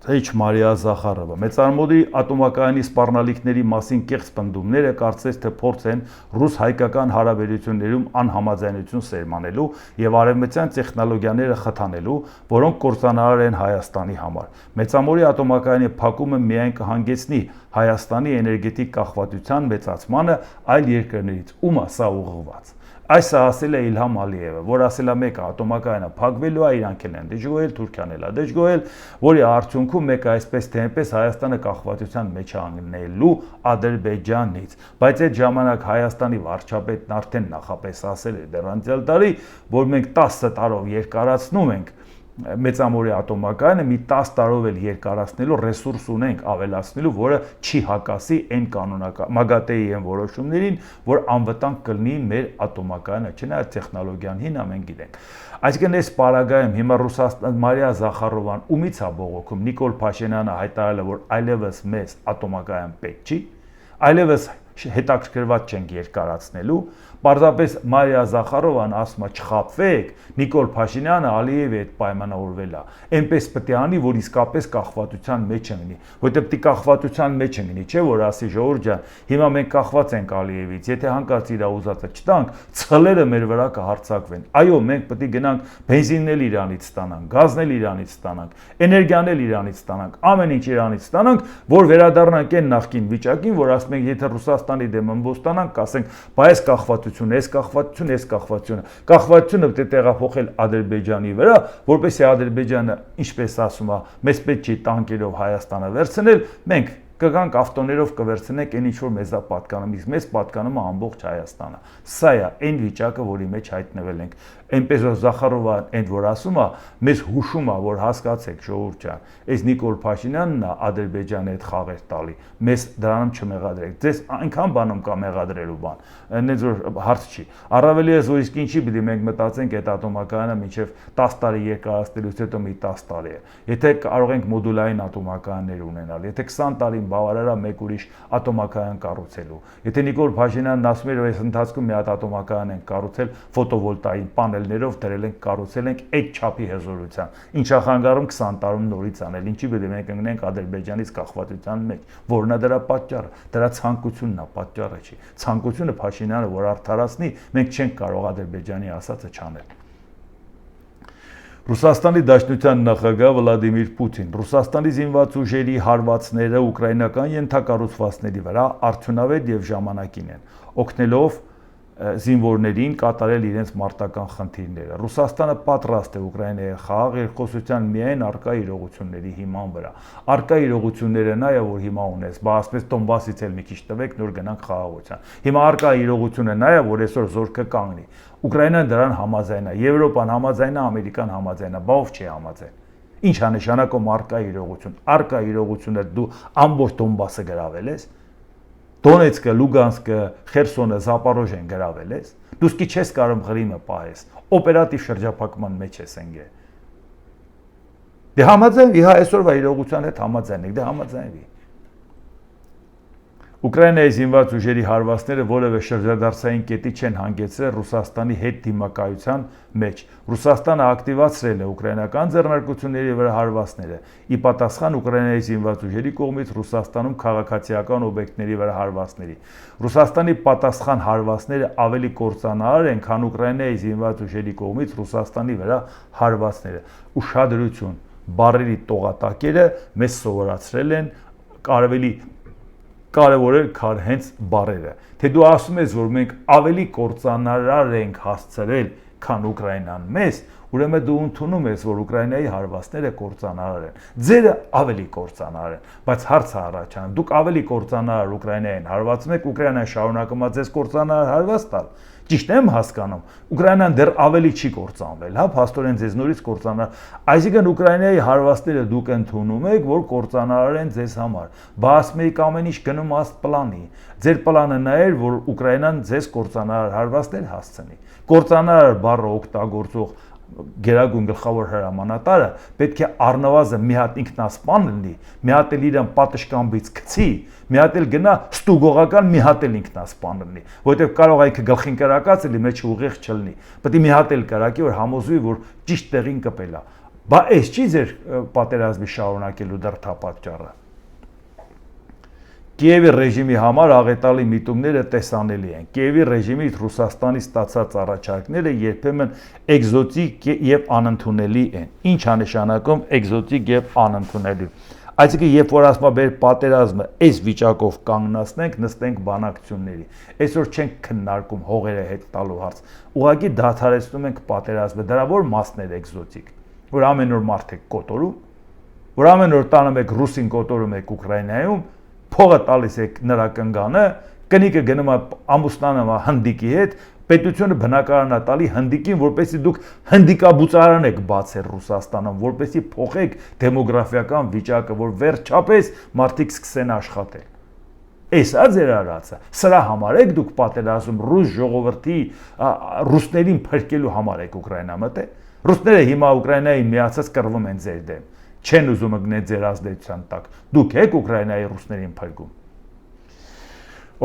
H. Մարիա Զախարովը մեծարմոդի ատոմակայանի սպառնալիքների մասին կեղծ պնդումները կարծես թե փորձ են ռուս-հայկական հարաբերություններում անհամաձայնություն սերմանելու եւ արևմտյան տեխնոլոգիաները խթանելու, որոնք կործանարար են Հայաստանի համար։ Մեծամորի ատոմակայանի փակումը միայն կհանգեցնի Հայաստանի էներգետիկ կախվածության մեծացմանը այլ երկրներից, ում է սա ուղղված։ Այսը ասել է Իլհամ Ալիևը, որ ասել է մեկը ատոմակայանը փակվելու է, իրանք են դժգոհել, Թուրքիան էլ է դժգոհել, որի արդյունքում մեկը այսպես թե այնպես Հայաստանը կախվածության մեջ անգնելու Ադրբեջանից, բայց այդ ժամանակ Հայաստանի վարչապետն արդեն նախապես ասել է դեռ անցյալ տարի, որ մենք 10 տարով երկարացնում ենք մեծամորի ատոմակայանը մի 10 տարով էլ երկարացնելու ռեսուրս ունենք ավելացնելու, որը չի հակասի այն կանոնական ՄԱԳԱՏԵ-ի այն որոշումներին, որ անվտանգ կլինի մեր ատոմակայանը, չնայած տեխնոլոգիան հին ամեն գիտենք։ Այսինքն այս պարագայում հիմա Ռուսաստան Մարիա Զախարովան ումից է բողոքում, Նիկոլ Փաշինյանը հայտարարել է, որ այլևս մեզ ատոմակայան պետք չի, այլևս հետաքրքրված չենք երկարացնելու, պարզապես Մարիա Զախարովան ասում է չխաբվեք, Նիկոլ Փաշինյանը Ալիևի հետ պայմանավորվել է, այնպես պետք է անի, որ իսկապես կախվածության մեջ ընկնի, որտեղ պետք է կախվածության մեջ ընկնի, չէ՞ որ ասի Ժողովուրդ ջան, հիմա մենք կախված ենք Ալիևից, եթե հանկարծ իր ուզածը չտանք, ցղլերը մեր վրա կհարձակվեն։ Այո, մենք պետք է գնանք բենզինն էլ Իրանից ստանանք, գազն էլ Իրանից ստանանք, էներգիան էլ Իրանից ստանանք, ամեն ինչ Իրանից ստանանք, որ վերադառնանք այն նախկին վիճակին, որ ասում ենք, եթե Ռուսաստանի դեմ ըմբոստանանք, կասենք, բայ այս կախվածությունը, այս կախվածությունը, այս կախվածությունը։ Կախվածությունը պետք է տեղափոխել Ադրբեջանի վրա, որպեսզի Ադրբեջանը, ինչպես ասում է, մեզ պետք չի տանկերով Հայաստանը վերցնել, մենք կգանք ավտոներով կվերցնենք այն ինչ որ մեզ է պատկանում, իսկ մեզ պատկանում է ամբողջ Հայաստանը։ Սա է այն վիճակը, որի մեջ հայտնվել ենք։ Այնպես որ Զախարովը այն որ ասում է, մեզ հուշում է, որ հասկացեք ժողովուրդ ջան, այս Նիկոլ Փաշինյանն է Ադրբեջանի հետ խաղեր տալի։ Մեզ դրանում չմեղադրեք։ Ձեզ այնքան բանում կա մեղադրելու բան, այնպես որ հարց չի։ Առավել ես որ իսկ ինչի պիտի մենք մտածենք այդ ատոմակայանը մինչև 10 տարի երկարացնելուց հետո մի 10 տարի է։ Եթե կարող ենք մոդուլային ատոմակայաններ ունենալ, եթե 20 տարին բավարար է մեկ ուրիշ ատոմակայան կառուցելու։ Եթե Նիկոլ Փաշինյանն ասում էր, որ այս ընթացքում մի հատ ատոմակայան են կառուցել ֆոտովոլտային պանելներով դրել ենք, կառուցել ենք այդ չափի հզորության։ Ինչա խանգարում 20 տարում նորից անել։ Ինչի պետք է մենք ընկնենք Ադրբեջանից կախվածության մեջ, որն է դրա պատճառը։ Դրա ցանկությունն է, պատճառը չի։ Ցանկությունը Փաշինյանը որ արդարացնի, մենք չենք կարող Ադրբեջանի ասածը չանել։ Ռուսաստանի Դաշնության նախագահ Վլադիմիր Պուտին Ռուսաստանի զինված ուժերի հարվածները ուկրաինական ենթակառուցվածքների վրա արդյունավետ եւ ժամանակին են, օգնելով զինվորներին կատարել իրենց մարտական խնդիրները։ Ռուսաստանը պատրաստ է Ուկրաինայի խաղաղ երկխոսության միայն արկա իրողությունների հիման վրա։ Արկա իրողությունները նա է, որ հիմա ունես, բա ասպես Դոնբասից էլ մի քիչ տվեք, նոր գնանք խաղաղության։ Հիմա արկա իրողությունը նա է, որ այսօր զորքը կանգնի։ Ուկրաինան դրան համաձայն է, Եվրոպան համաձայն է, Ամերիկան համաձայն է, բա ով չի համաձայն։ Ինչ է նշանակում արկա իրողություն։ Արկա իրողությունը դու ամբողջ Դոնբասը գրավել ես։ Դոնեցկը, Լուգանսկը, Խերսոնը, Զապորոժեն գրավել ես։ Դու սկի չես կարող Ղրիմը պահես։ Օպերատիվ շրջափակման մեջ ես ընկել։ Դե համաձայնվի, հա այսօրվա իրողության հետ համաձայնեք, դե համաձայնվի։ Ուկրաինայի զինված ուժերի հարվածները որևէ շրջադարձային կետի չեն հանգեցրել Ռուսաստանի հետ դիմակայության մեջ։ Ռուսաստանը ակտիվացրել է ուկրաինական ձեռնարկությունների վրա հարվածները։ Ի պատասխան Ուկրաինայի զինված ուժերի կողմից Ռուսաստանում քաղաքացիական օբյեկտների վրա հարվածների։ Ռուսաստանի պատասխան հարվածները ավելի կործանարար են, քան Ուկրաինայի զինված ուժերի կողմից Ռուսաստանի վրա հարվածները։ Ուշադրություն, բառերի տողատակերը մեզ սովորացրել են կարևորել քան հենց բառերը։ Թե դու ասում ես, որ մենք ավելի կործանարար ենք հասցրել, քան Ուկրաինան մեզ, ուրեմն դու ընդունում ես, որ Ուկրաինայի հարվածները կործանարար են։ Ձերը ավելի կործանարար են, բայց հարցը առաջանում, դուք ավելի կործանարար Ուկրաինային հարվածում եք, Ուկրաինան շարունակում է ձեզ կործանարար հարված տալ։ Ճիշտ եմ հասկանում։ Ուկրաինան դեռ ավելի չի կործանվել, հա, փաստորեն ձեզ նորից կործանար։ Այսինքն Ուկրաինայի հարվածները դուք ընդունում եք, որ կործանարար են ձեզ համար։ Բա ասում եք ամեն ինչ գնում աստ պլանի։ Ձեր պլանը նա էր, որ Ուկրաինան ձեզ կործանարար հարվածներ հասցնի։ Կործանարար բառը օգտագործող գերագույն գլխավոր հրամանատարը պետք է առնվազն մի հատ ինքնասպան լինի, մի հատ էլ իրան պատշգամբից գցի, մի հատ էլ գնա ստուգողական մի հատ էլ ինքնասպան լինի, որովհետև կարող է ինքը գլխին կրակած լինի, մեջը ուղիղ չլինի։ Պետք է մի հատ էլ կրակի, որ համոզվի, որ ճիշտ տեղին կպել է։ Բա այս չի ձեր պատերազմի շարունակելու դրդապատճառը։ Կիևի ռեժիմի համար աղետալի միտումները տեսանելի են։ Կիևի ռեժիմից Ռուսաստանի ստացած առաջարկները երբեմն էկզոտիկ եւ անընդունելի են։ Ինչ է նշանակում էկզոտիկ եւ անընդունելի։ Այսինքն, երբ որ ասում եմ, պատերազմը այս վիճակով կանգնացնենք, նստենք բանակցությունների։ Այսօր չենք քննարկում հողերը հետ տալու հարց։ Ուղղակի դադարեցնում ենք պատերազմը։ Դրա որ մասն է էկզոտիկ, որ ամեն օր մարդ եք կոտորում, որ ամեն օր տանում եք ռուսին կոտորում եք Ուկրաինայում, փողը տալիս եք նրա կնգանը, կնիկը գնում է ամուսնանում է հնդիկի հետ, պետությունը բնակարանա տալի հնդիկին, որպեսզի դուք հնդիկաբուծարան եք բացել Ռուսաստանում, որպեսզի փոխեք դեմոգրաֆիական վիճակը, որ վերջապես մարդիկ սկսեն աշխատել։ Էսա ձեր արածը։ Սրա համար եք դուք պատերազմ ռուս ժողովրդի ռուսներին փրկելու համար եք Ուկրաինա մտել։ Ռուսները հիմա Ուկրաինային միացած կռվում են ձեր դեմ։ Չեն ուզում գնել ձեր ազդեցության տակ։ Դուք եք Ուկրաինայի ռուսներին փրկում։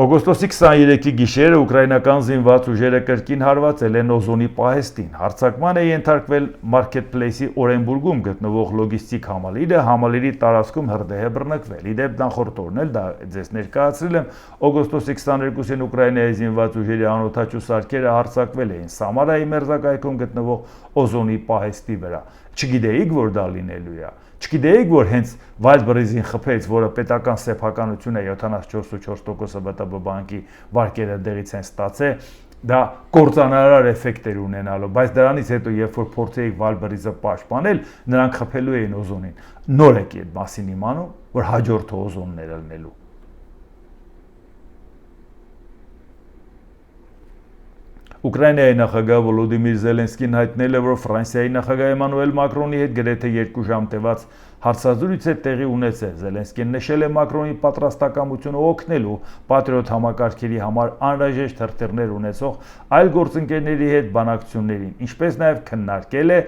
Օգոստոսի 23-ի գիշերը ուկրաինական զինված ուժերը կրկին հարվածել են Օզոնի պահեստին։ Հարձակման է ենթարկվել Մարքեթփլեյսի Օրենբուրգում գտնվող լոգիստիկ համալիրը, համալիրի տարածքում հրդեհ է բռնկվել։ Իդեպ նախորդ օրն էլ դա ձեզ ներկայացրել եմ, օգոստոսի 22-ին Ուկրաինայի զինված ուժերի անօդաչու սարքերը հարձակվել էին Սամարայի մերձակայքում գտնվող Օզոնի պահեստի վրա։ Չգիտեիք, որ դա լինելու է։ Չգիտեիք, որ հենց Վայլդբրիզին խփեց, որը պետական սեփականությունը 74.4% ԲՏԲ բանկի վարկերը դեղից են ստացել, դա կործանարար էֆեկտեր ունենալու, բայց դրանից հետո երբ որ փորձեիք Վայլդբրիզը պաշտպանել, նրանք խփելու էին Օզոնին։ Նոր եք այդ մասին իմանում, որ հաջորդը Օզոնն էր ելնելու։ Ուկրաինայի նախագահ Վոլոդիմիր Զելենսկին հայտնել է, որ Ֆրանսիայի նախագահ Էմանուել Մակրոնի հետ գրեթե 2 ժամ տևած հարցազրույց է տեղի ունեցել։ Զելենսկին նշել է Մակրոնի պատրաստակամությունը օգնելու պատրիոտ համակարգերի համար անհրաժեշտ հրթիռներ ունեցող այլ գործընկերների հետ բանակցություններին, ինչպես նաև քննարկել է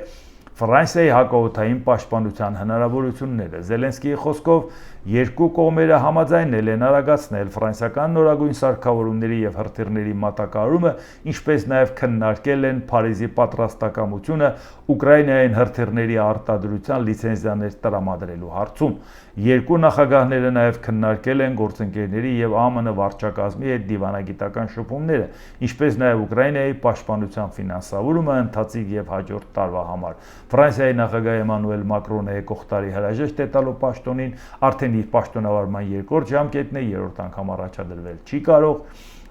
Ֆրանսիայի հակաօդային պաշտպանության հնարավորությունները։ Զելենսկիի խոսքով երկու կողմերը համաձայնել են արագացնել ֆրանսիական նորագույն սարքավորումների եւ հրթիռների մատակարարումը, ինչպես նաև քննարկել են Փարիզի պատրաստակամությունը Ուկրաինային հրթիռների արտադրության լիցենզիաներ տրամադրելու հարցում։ Երկու նախագահները նաև քննարկել են գործընկերների եւ ԱՄՆ վարչակազմի հետ դիվանագիտական շփումները, ինչպես նաև Ուկրաինայի պաշտպանության ֆինանսավորումը ընթացիկ եւ հաջորդ տարվա համար։ Ֆրանսիայի նախագահ Էմանուել Մակրոնը եկող տարի հրաժեշտ է տալու պաշտոնին, արդեն իր պաշտոնավարման երկրորդ ժամկետն է, երրորդ անգամ առաջադրվել չի կարող։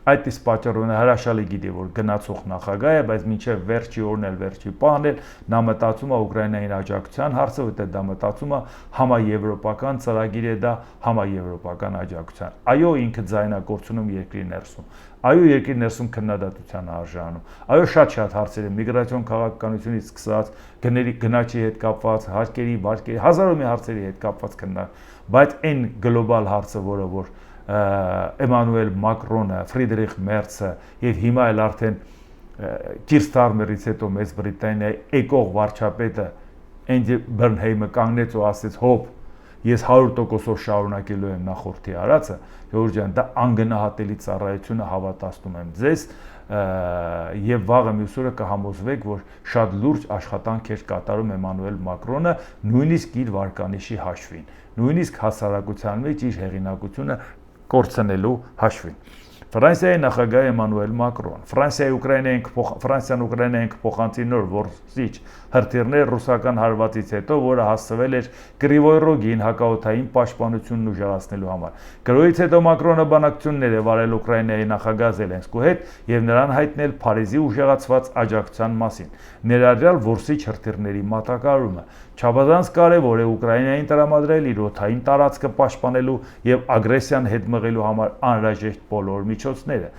Այդ իսկ պատճառով հրաշալի գիտի, որ գնացող նախագահ է, բայց մինչև վերջի օրն էլ վերջի պահն էլ նա մտածում է Ուկրաինային աջակցության հարցը, որտեղ դա մտածում է համաեվրոպական ծրագիր է, դա համաեվրոպական աջակցության։ Այո, ինքը ձայնագործում երկրի ներսում։ Այո, երկրի ներսում քննադատության արժանում։ Այո, շատ հարցեր են միգրացիոն քաղաքականությունից սկսած, գնաճի հետ կապված, հարկերի, վարկերի, հազարով մի հարցերի հետ կապված բայց այն գլոբալ հարցը, որ Էմանուել Մակրոնը, Ֆրիդրիխ Մերցը եւ հիմա էլ արդեն Կիր Ստարմերից հետո Մեծ Բրիտանիայի եկող վարչապետը Էնդի Բըրնհեյմը կանգնեց ու ասեց՝ հոп, ես 100%-ով շարունակելու եմ նախորդի արածը, Ժորժ ջան, դա անգնահատելի ծառայություն է, հավատացնում եմ ձեզ, եւ վաղը մյուս օրը կհամոզվեք, որ շատ լուրջ աշխատանք էր կատարում Էմանուել Մակրոնը, նույնիսկ իր վարկանիշի հաշվին, նույնիսկ հասարակության մեջ իր հեղինակությունը կորցնելու հաշվին։ Ֆրանսիայի նախագահ Էմանուել Մակրոն, Ֆրանսիան Ուկրաինային կփոխանցի նոր որսիչ հրթիռներ ռուսական հարվածից հետո, որը հասցվել էր Կրիվոյ Ռոգին հակաօդային պաշտպանությունն ուժեղացնելու համար։ Գրոյից հետո Մակրոնը բանակցություններ է վարել Ուկրաինայի նախագահ Զելենսկու հետ եւ նրան հայտնել Փարիզի ուժեղացված աջակցության մասին, ներառյալ որսիչ հրթիռների մատակարարումը։ Չափազանց կարևոր է Ուկրաինային տրամադրել իր օդային տարածքը պաշտպանելու եւ ագրեսիան հետ մղելու համար անհրաժեշտ բոլոր միջոցները։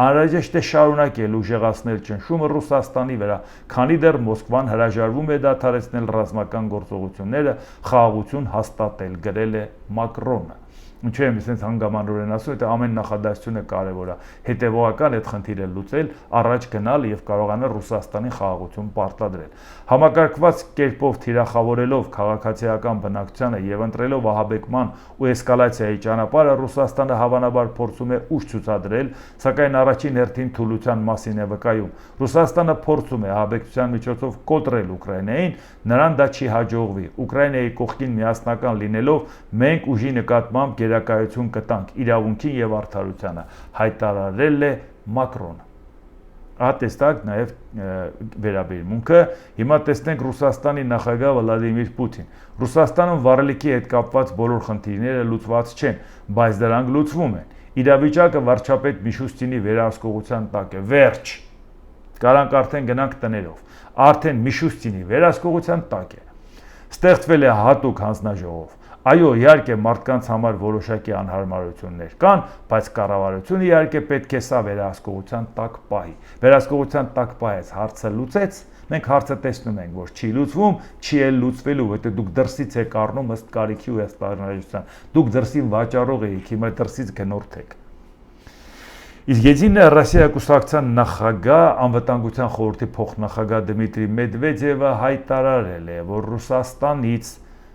Անհրաժեշտ է շարունակել ուժեղացնել ճնշումը Ռուսաստանի վրա, քանի դեռ Մոսկվան հրաժարվում է դադարեցնել ռազմական գործողությունները, խաղաղություն հաստատել, գրել է Մակրոնը։ Ինչու եմ ասենց հանգամանորեն ասում, դա ամեն նախադասությունը կարևոր է։ Հետևողական այդ խնդիրը լուծել, առաջ գնալ եւ կարողանալ Ռուսաստանի խաղաղություն պարտադրել։ Համակարգված կերպով թիրախավորելով քաղաքացիական բնակչությանը եւ ընտրելով ահաբեկման ու էսկալացիայի ճանապարհը Ռուսաստանը հավանաբար փորձում է ուժ ցուցադրել, սակայն առաջին հերթին թուլության մասին է վկայում։ Ռուսաստանը փորձում է ահաբեկչության միջոցով կոտրել Ուկրաինային, նրան դա չի հաջողվի։ Ուկրաինայի կողքին միասնական լինելով մենք ուժի նկատմամբ գերակայություն կտանք իրավունքին եւ արդարությանը, հայտարարել է Մակրոնը։ Տեսակ նաև վերաբերմունքը, հիմա տեսնենք Ռուսաստանի նախագահ Վլադիմիր Պուտին։ Ռուսաստանում վառելիքի հետ կապված բոլոր խնդիրները լուծված չեն, բայց դրանք լուծվում են։ Իրավիճակը վարչապետ Միշուստինի վերահսկողության տակ է, վերջ։ Կարանք արդեն գնանք տներով, արդեն Միշուստինի վերահսկողության տակ է։ Ստեղծվել է հատուկ հանձնաժողով։ Այո, իհարկե մարդկանց համար որոշակի անհարմարություններ կան, բայց կառավարությունը իհարկե պետք է սա վերահսկողության տակ պահի։ Վերահսկողության տակ պահեց, հարցը լուծեց, մենք հարցը տեսնում ենք, որ չի լուծվում, չի էլ լուծվելու, որտեղ դուք դրսից եք առնում ըստ կարիքի ու ըստ բաժանարության։ Դուք դրսին վաճառող եք, հիմա դրսից գնորդ եք։ Իսկ Եդինա Ռոսիա կուսակցության նախագահ, անվտանգության խորհրդի փոխնախագահ Դմիտրի Մեդվեդևը հայտարարել է, որ Ռուսաստանից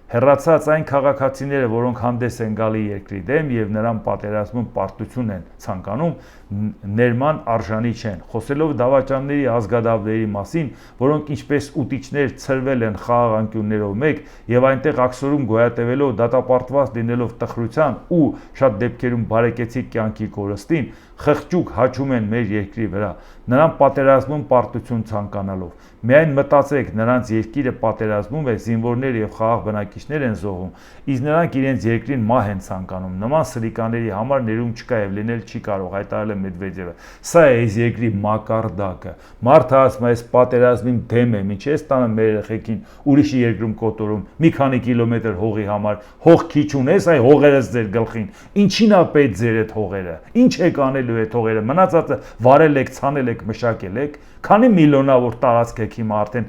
հեռացած այն քաղաքացիները, որոնք հանդես են գալի երկրի դեմ եւ նրան պատերազմում պարտություն են ցանկանում, ներման արժանի չեն։ Խոսելով դավաճանների ազգադավների մասին, որոնք ինչպես ուտիչներ ցրվել են խաղաղ անկյուններով մեկ եւ այնտեղ աքսորում գոյատևելով դատապարտված լինելով տխրության ու շատ դեպքերում բարեկեցիկ կյանքի կորստին, խղճուկ հաչում են մեր երկրի վրա, նրան պատերազմում պարտություն ցանկանալով։ Միայն մտածեք, նրանց երկիրը պատերազմում է, զինվորներ եւ խաղաղ բնակիչներ են զոհում, իսկ նրանք իրենց երկրին մահ են ցանկանում։ Նման սրիկաների համար ներում չկա եւ լինել չի կարող, հայտարարել է Մեդվեդևը։ Սա է այս երկրի մակարդակը։ Մարդը ասում է, այս պատերազմին դեմ եմ, ինչ է ստանում մեր երեխեքին ուրիշի երկրում կոտորում, մի քանի կիլոմետր հողի համար, հող քիչ ունես, այ հողերս ձեր գլխին։ Ինչին է պետք ձեր այդ հողերը։ Ինչ եք անելու այդ հողերը։ Մնացածը վարել եք, ցանել եք, մշակել եք։ Քանի միլիոնավոր տարածք եք հիմա արդեն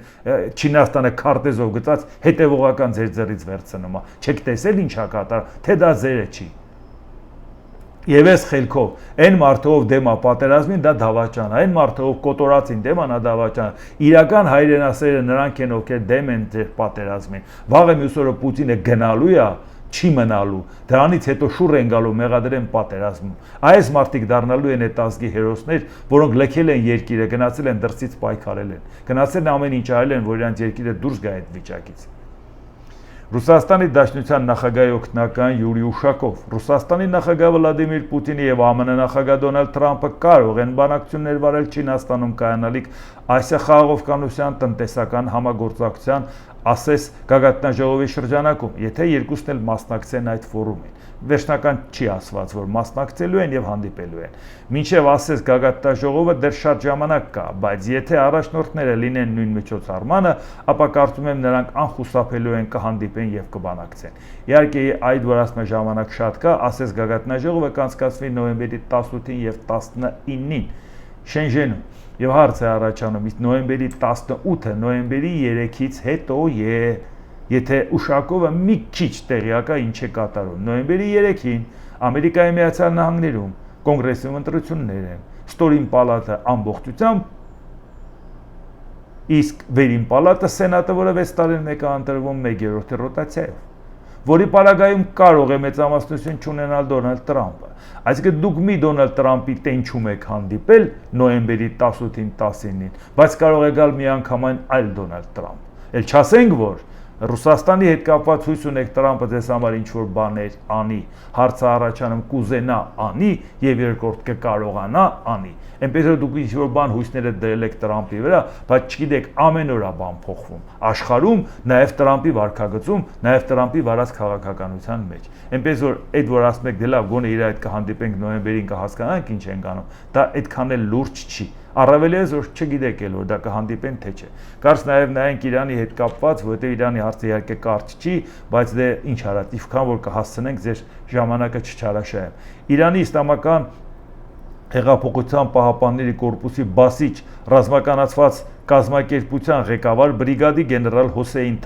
Չինաստանը քարտեզով գծած հետևողական ձեր ձեռից վերցնում է։ Չեք տեսել ինչա կատար, թե դա ձերը չի։ Եվ այս խելքով այն մարդով դեմ է պատերազմին, դա դավաճան է, այն մարդով կոտորածին դեմ է, նա դավաճան է։ Իրական հայրենասերը նրանք են, ովքեր դեմ են ձեր պատերազմին։ Վաղը մյուս օրը Պուտինը գնալու է, չի մնալու, դրանից հետո շուռ են գալու մեղադրեն պատերազմում։ Այս մարդիկ դառնալու են այդ ազգի հերոսներ, որոնք լքել են երկիրը, գնացել են դրսից պայքարել են, գնացել են ամեն ինչ արել են, որ իրանց երկիրը դուրս գա այդ վիճակից։ Ռուսաստանի Դաշնության նախագահի օգնական Յուրի Ուշակով, Ռուսաստանի նախագահ Վլադիմիր Պուտինի եւ ԱՄՆ նախագահ Դոնալդ Թրամփը կարող են բանակցություններ վարել Չինաստանում կայանալիք Ասիա-խաղաղօվկիանոսյան տնտեսական համագործակցության ասես գագաթնաժողովի շրջանակում, եթե երկուսն էլ մասնակցեն այդ ֆորումին։ Վերջնական չի ասված, որ մասնակցելու են եւ հանդիպելու են։ Մինչեւ ասես գագաթնաժողովը դեռ շատ ժամանակ կա, բայց եթե առաջնորդները լինեն նույն միջոցառմանը, ապա կարծում եմ նրանք անխուսափելու են կհանդիպեն եւ կբանակցեն։ Իհարկե այդ որ ասում ժամանակ շատ կա, ասես գագաթնաժողովը կանցկացվի նոյեմբերի 18-ին եւ 19-ին Շենժենում։ Եվ հարց է առաջանում, իսկ նոյեմբերի 18-ը նոյեմբերի 3-ից հետո է, եթե Ուշակովը մի քիչ տեղյակ է ինչ է կատարում։ Նոյեմբերի 3-ին Ամերիկայի Միացյալ Նահանգներում կոնգրեսում ընտրություններ են, ստորին պալատը ամբողջությամբ, իսկ վերին պալատը սենատը, որը 6 տարին մեկ է ընտրվում 1/3 ռոտացիայով, որի պարագայում կարող է մեծամասնություն չունենալ Դոնալդ Թրամփը։ Այսինքն դուք մի Դոնալդ Թրամփի տենչում եք հանդիպել նոյեմբերի 18-ին, 19-ին, բայց կարող է գալ միանգամայն այլ Դոնալդ Թրամփ։ Էլ չասենք, որ Ռուսաստանի հետ կապված հույս ունեք Թրամփը ձեզ համար ինչ-որ բաներ անի, հարցը առաջանում կուզենա անի եւ երկրորդ կկարողանա անի։ Այնպես որ դուք ինչ-որ բան հույսները դրել եք Թրամփի վրա, բայց չգիտեք ամեն օր է բան փոխվում։ Աշխարհում նաեւ Թրամփի վարկագծում, նաեւ Թրամփի վարած քաղաքականության մեջ։ Այնպես որ այդ որ ասում եք դե լավ, գոնե իր այդ կհանդիպենք նոյեմբերին կհասկանանք ինչ են անում, դա այդքան էլ լուրջ չի։ Առավել ես որ չգիտեք էլ որ դա կհանդիպեն թե չէ։ Կարծ նաև նայենք Իրանի հետ կապված, որովհետև Իրանի հարցը իհարկե կարճ չի, բայց դե ինչ արած, ինչքան որ կհասցնենք ձեր ժամանակը չչարաշահեմ։ Իրանի իսլամական Հեղափոխության պահապանների կորպուսի բասիչ ռազմականացված կազմակերպության ղեկավար բրիգադի գեներալ Հոսեյն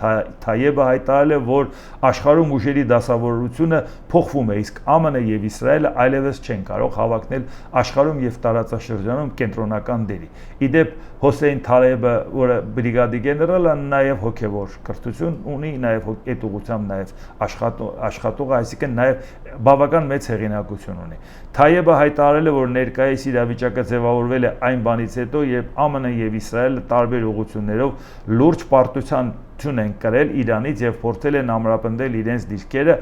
Թայեբը հայտարարել է, որ աշխարհում ուժերի դասավորությունը փոխվում է, իսկ ԱՄՆ եւ Իսրայելը այլևս չեն կարող հավակնել աշխարհում եւ տարածաշրջանում կենտրոնական դերի։ Իդեպ Հոսեյն Թայեբը, որը բրիգադի գեներալը, նաեւ հոգեվոր կրթություն ունի, նաեւ այդ ուղղությամբ նաեւ աշխատող, այսինքն նաեւ բավական մեծ հեղինակություն ունի։ Թայեբը հայտարարել է, որ ներկայիս իրավիճակը ձևավորվել է այն բանից հետո, երբ ԱՄՆ եւ Իսրայելը տարբեր ուղղություններով լուրջ պարտություն են կրել Իրանից եւ փորձել են ամրապնդել իրենց դիրքերը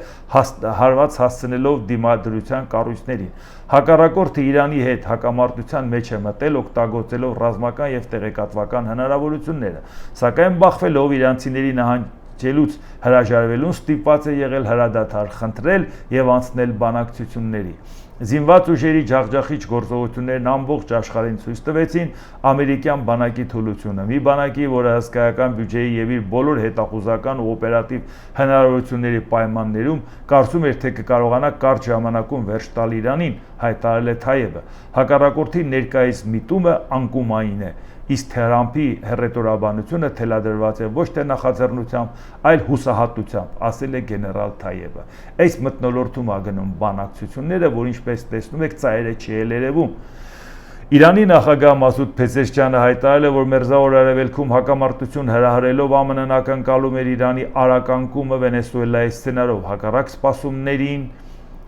հարված հասցնելով դիմադրության կառույցներին։ Հակառակորդը Իրանի հետ հակամարտության մեջ է մտել, օգտագործելով ռազմական եւ տեղեկատվական հնարավորությունները, սակայն բախվելով իրանցիների նահանջելուց հրաժարվելուն ստիպված է եղել հրադադար խնդրել եւ անցնել բանակցությունների։ Զինված ուժերի ջախջախիչ գործողություններն ամբողջ աշխարհին ցույց տվեցին ամերիկյան բանակի թուլությունը։ Մի բանակի, որը հսկայական բյուջեի եւ իր բոլոր հետախուզական ու օպերատիվ հնարավորությունների պայմաններում կարծում էր, թե կկարողանա կարճ ժամանակում վերջ տալ Իրանին, հայտարարել է Թայեբը։ Հակառակորդի ներկայիս միտումը անկումային է, իսկ Թեհրանի հռետորաբանությունը թելադրված է ոչ թե նախաձեռնությամբ, այլ հուսահատությամբ, ասել է գեներալ Թայեբը։ Այս մթնոլորտում ա գնում բանակցությունները, որ ինչպես տեսնում եք, ծայրը չի երևում։ Իրանի նախագահ Մասուդ Փեզեշքյանը հայտարարել է, որ Մերձավոր Արևելքում հակամարտություն հրահրելով ԱՄՆ-ն ակնկալում էր Իրանի արականկումը Վենեսուելայի սցենարով, հակառակ սպասումներին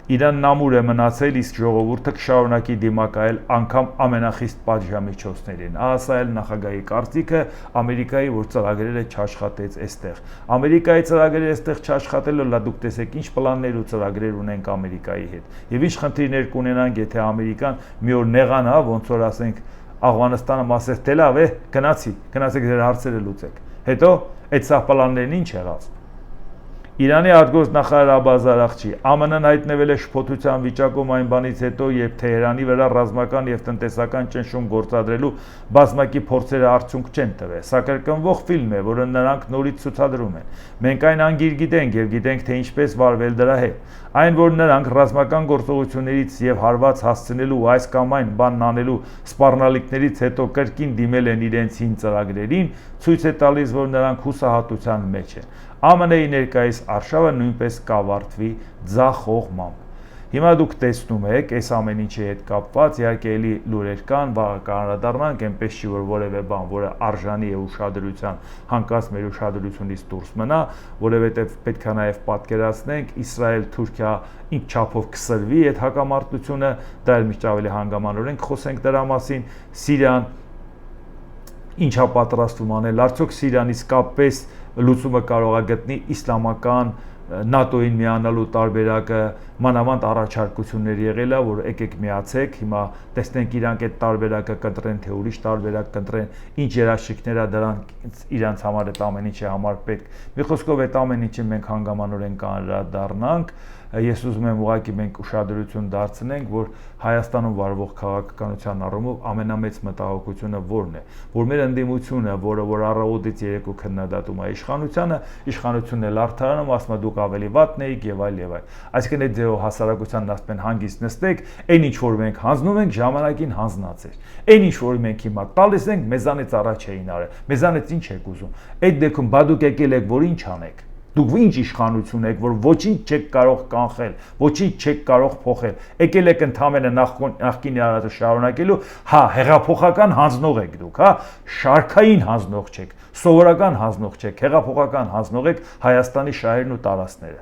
Իրանն ամուր է մնացել, իսկ ժողովուրդը կշարունակի դիմակայել անգամ ամենախիստ պատժամիջոցներին։ Ահա էլ նախագահի կարծիքը Ամերիկայի, որ ծրագրերը չաշխատեց այստեղ։ Ամերիկայի ծրագրերը այստեղ չաշխատելը, լա դուք տեսեք ինչ պլաններ ու ծրագրեր ունենք Ամերիկայի հետ։ Եվ ինչ խնդիրներ կունենանք, եթե Ամերիկան մի օր նեղանա, ոնց որ ասենք Աֆղանստանը մասեր թե լավ է, գնացեք ձեր հարցերը լուծեք։ Հետո այդ սա պլաններն ինչ եղավ։ Իրանի արտգործնախարար Աբբաս Արաղչի ԱՄՆ-ն հայտնվել է շփոթության վիճակում այն բանից հետո, երբ Թեհրանի վրա ռազմական եւ տնտեսական ճնշում գործադրելու բազմակի փորձերը արդյունք չեն տվել։ Սա կրկնվող ֆիլմ է, որը նրանք նորից ցուցադրում են։ Մենք այն անգիր գիտենք եւ գիտենք, թե ինչպես վարվել դրա հետ։ Այն, որ նրանք ռազմական գործողություններից եւ հարված հասցնելու այս կամ այն բանն անելու սպառնալիքներից հետո կրկին դիմել են իրենց հին ծրագրերին, ցույց է տալիս, որ նրանք հուսահատության մեջ են։ ԱՄՆ-ի ներկայիս արշավը նույնպես կավարտվի ձախողմամբ։ Հիմա դուք տեսնում եք, այս ամեն ինչի հետ կապված, իհարկե էլի լուրեր կան, վաղը կանդրադառնանք, այնպես չի, որ որևէ բան, որը արժանի է ուշադրության, հանկարծ մեր ուշադրությունից դուրս մնա, որովհետև պետք է նաև պատկերացնենք, Իսրայել-Թուրքիա ինչ չափով կսրվի այդ հակամարտությունը, դա էլ միշտ ավելի հանգամանորեն խոսենք դրա մասին, Սիրիան ինչա պատրաստվում անել, արդյոք Սիրիան իսկապես լուծումը կարող է գտնի իսլամական ՆԱՏՕ-ին միանալու տարբերակը, մանավանդ առաջարկություններ եղել է, որ եկեք միացեք, հիմա տեսնենք իրանք այդ տարբերակը կընտրեն, թե ուրիշ տարբերակ կընտրեն, ինչ երաշխիքներ է դրանք իրանց համար այդ ամեն ինչի համար պետք։ Մի խոսքով այդ ամեն ինչին մենք հանգամանորեն կանդրադառնանք։ Ես ուզում եմ ուղղակի մենք ուշադրություն դարձնենք, որ Հայաստանում վարվող քաղաքականության առումով ամենամեծ մտահոգությունը որն է, որ մեր ընդդիմությունը, որ առավոտից երեկո քննադատում է իշխանությունն էլ արդարանում, ասում է դուք ավելի վատն եք եւ այլ եւ այլ։ Այսինքն այդ ձեւով հասարակությանն ասում են հանգիստ նստեք, այն ինչ որ մենք հանձնում ենք ժամանակին հանձնած էր։ Այն ինչ որ մենք հիմա տալիս ենք, մեզանից առաջ էին արել։ Մեզանից ինչ եք ուզում։ Այդ դեպքում բա դուք եկել եք, որ ինչ անեք։ Դուք ինչ իշխանություն եք, որ ոչինչ չեք կարող կանխել, ոչինչ չեք կարող փոխել։ Եկել եք ընդամենը նախկին արածը շարունակելու, հա, հեղափոխական հանձնող եք դուք, հա, շարքային հանձնող չեք, սովորական հանձնող չեք, հեղափոխական հանձնող եք Հայաստանի շահերն ու տարածքները։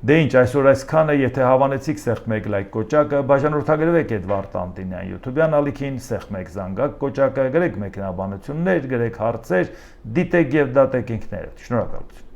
Դե ինչ, այսօր այսքանը, եթե հավանեցիք, սեղմ եք լայք կոճակը, բաժանորդագրվեք Էդվարդ Անտինյան YouTube-յան ալիքին, սեղմ եք զանգակ կոճակը, գրեք մեկնաբանություններ, գրեք հարցեր, դիտեք եւ դատեք ինքներդ։ Շնորհակալություն։